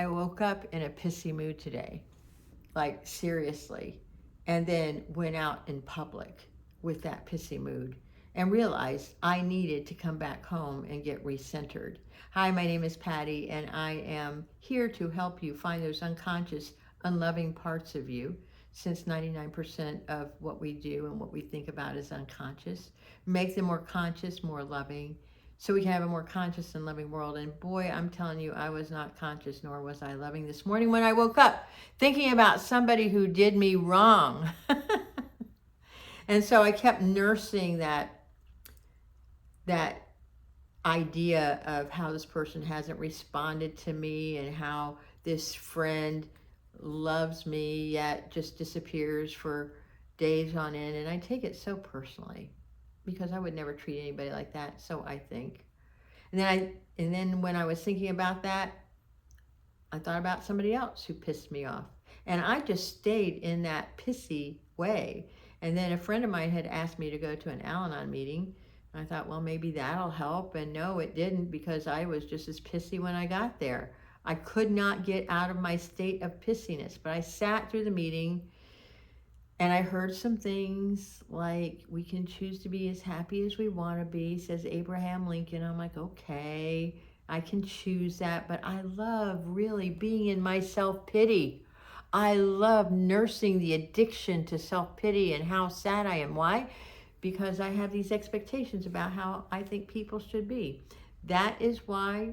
I woke up in a pissy mood today, like seriously, and then went out in public with that pissy mood and realized I needed to come back home and get recentered. Hi, my name is Patty, and I am here to help you find those unconscious, unloving parts of you, since 99% of what we do and what we think about is unconscious. Make them more conscious, more loving, so we can have a more conscious and loving world. And boy, I'm telling you, I was not conscious, nor was I loving this morning when I woke up thinking about somebody who did me wrong. And so I kept nursing that idea of how this person hasn't responded to me and how this friend loves me yet just disappears for days on end. And I take it so personally because I would never treat anybody like that, so I think. And then when I was thinking about that, I thought about somebody else who pissed me off. And I just stayed in that pissy way. And then a friend of mine had asked me to go to an Al-Anon meeting. And I thought, well, maybe that'll help. And no, it didn't, because I was just as pissy when I got there. I could not get out of my state of pissiness. But I sat through the meeting and I heard some things like, we can choose to be as happy as we want to be, says Abraham Lincoln. I'm like, okay, I can choose that. But I love really being in my self-pity. I love nursing the addiction to self-pity and how sad I am. Why? Because I have these expectations about how I think people should be. That is why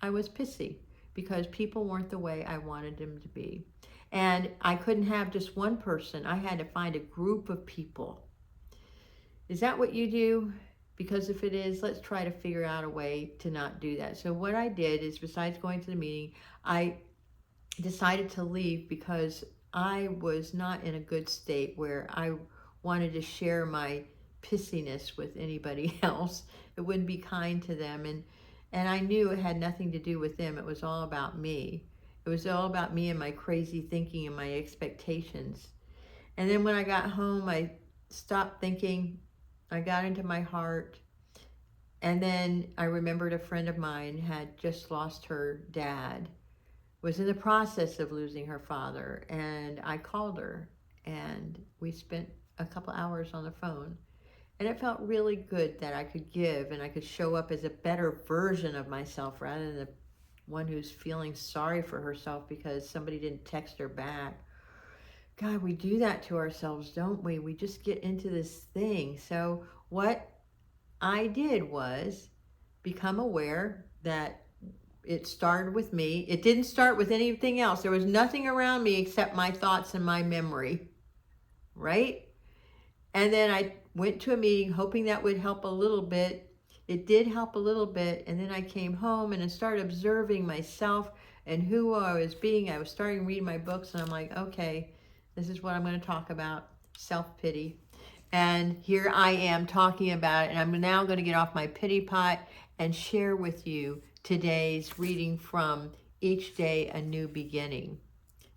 I was pissy, because people weren't the way I wanted them to be. And I couldn't have just one person. I had to find a group of people. Is that what you do? Because if it is, let's try to figure out a way to not do that. So what I did is, besides going to the meeting, I decided to leave because I was not in a good state where I wanted to share my pissiness with anybody else. It wouldn't be kind to them. And I knew it had nothing to do with them. It was all about me. It was all about me and my crazy thinking and my expectations. And then when I got home, I stopped thinking. I got into my heart. And then I remembered a friend of mine had just lost her dad, was in the process of losing her father. And I called her and we spent a couple hours on the phone. And it felt really good that I could give and I could show up as a better version of myself rather than the one who's feeling sorry for herself because somebody didn't text her back. God, we do that to ourselves, don't we? We just get into this thing. So what I did was become aware that it started with me. It didn't start with anything else. There was nothing around me except my thoughts and my memory, right? And then I went to a meeting hoping that would help a little bit. It did help a little bit. And then I came home and I started observing myself and who I was being. I was starting reading my books and I'm like, okay, this is what I'm going to talk about, self-pity. And here I am talking about it. And I'm now going to get off my pity pot and share with you today's reading from Each Day a New Beginning,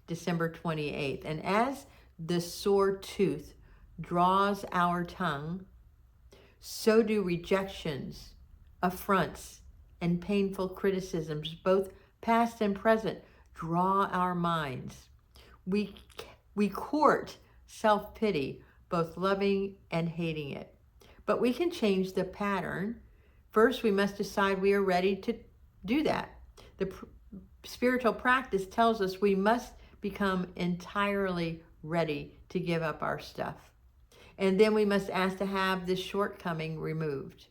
December 28th. And as the sore tooth draws our tongue, so do rejections, affronts, and painful criticisms, both past and present, draw our minds. We court self-pity, both loving and hating it. But we can change the pattern. First, we must decide we are ready to do that. The spiritual practice tells us we must become entirely ready to give up our stuff. And then we must ask to have this shortcoming removed.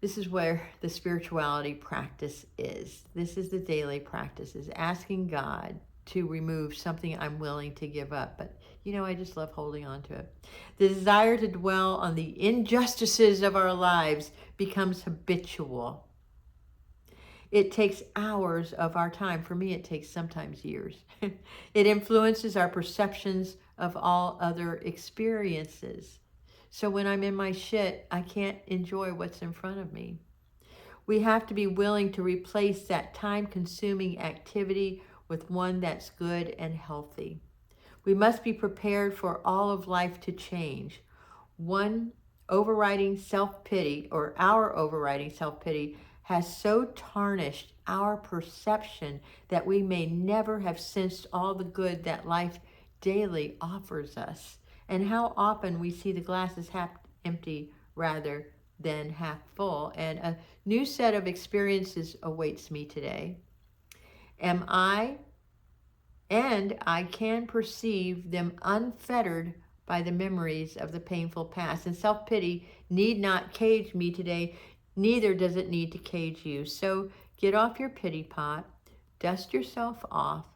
This is where the spirituality practice is. This is the daily practice, is asking God to remove something I'm willing to give up. But, I just love holding on to it. The desire to dwell on the injustices of our lives becomes habitual. It takes hours of our time. For me, it takes sometimes years. It influences our perceptions of all other experiences. So when I'm in my shit, I can't enjoy what's in front of me. We have to be willing to replace that time-consuming activity with one that's good and healthy. We must be prepared for all of life to change. One overriding self-pity, or our overriding self-pity, has so tarnished our perception that we may never have sensed all the good that life daily offers us. And how often we see the glass is half empty rather than half full. And a new set of experiences awaits me today. Am I and I can perceive them unfettered by the memories of the painful past. And self pity need not cage me today, neither does it need to cage you. So get off your pity pot, dust yourself off,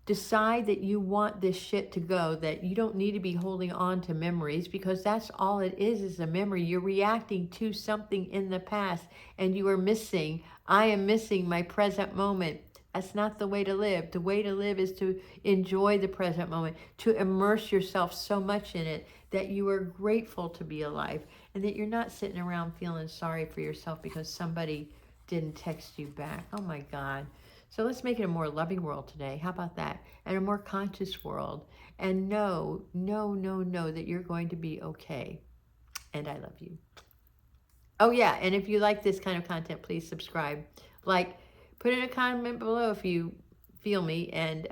decide that you want this shit to go, that you don't need to be holding on to memories, because that's all it is a memory. You're reacting to something in the past, and you are missing, I am missing my present moment. That's not the way to live. The way to live is to enjoy the present moment, to immerse yourself so much in it that you are grateful to be alive, and that you're not sitting around feeling sorry for yourself because somebody didn't text you back. Oh my God. So let's make it a more loving world today. How about that? And a more conscious world. And know that you're going to be okay. And I love you. Oh yeah, and if you like this kind of content, please subscribe. Like, put in a comment below if you feel me, and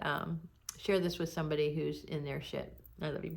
share this with somebody who's in their shit. I love you.